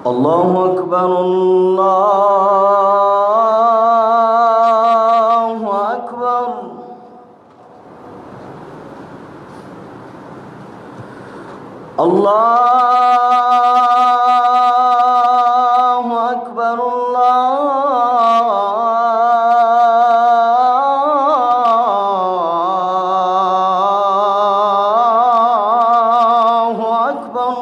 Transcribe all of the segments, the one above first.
الله أكبر الله أكبر. الله أكبر الله أكبر.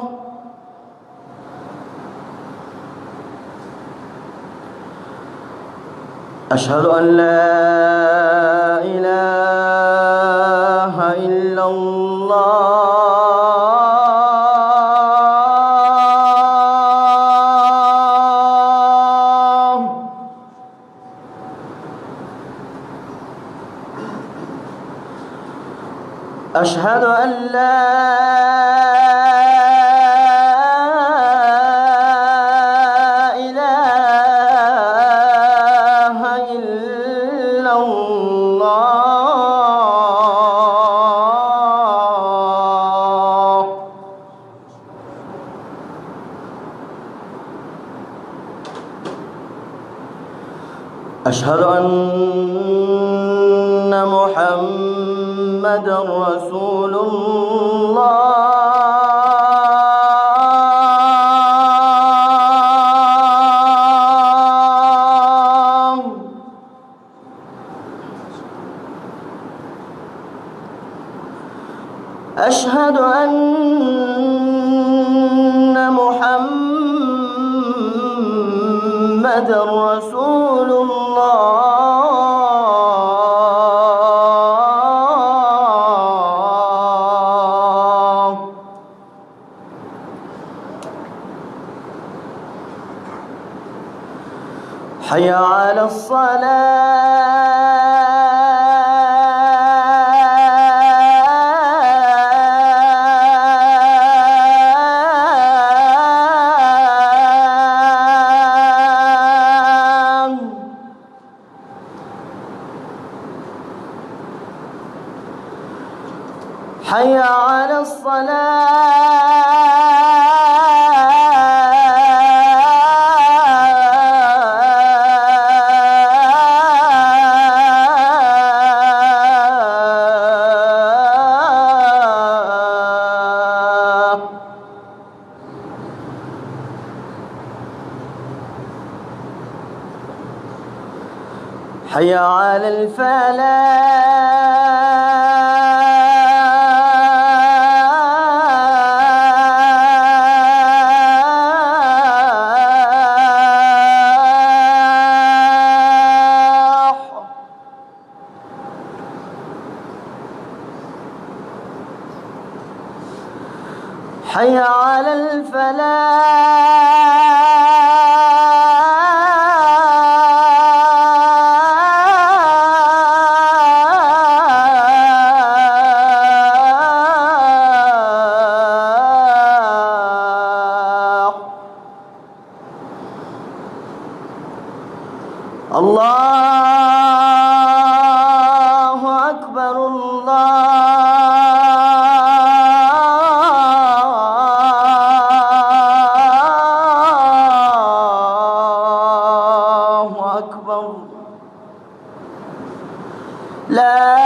أشهد أن لا إله إلا الله. أشهد أن لا إله إلا الله. أشهد أن محمدًا رسول الله. أشهد أن محمدًا رسول الله. حي على الصلاة. حي على الصلاة. حي على الفلاح. حي على الفلاح. الله أكبر الله أكبر. لا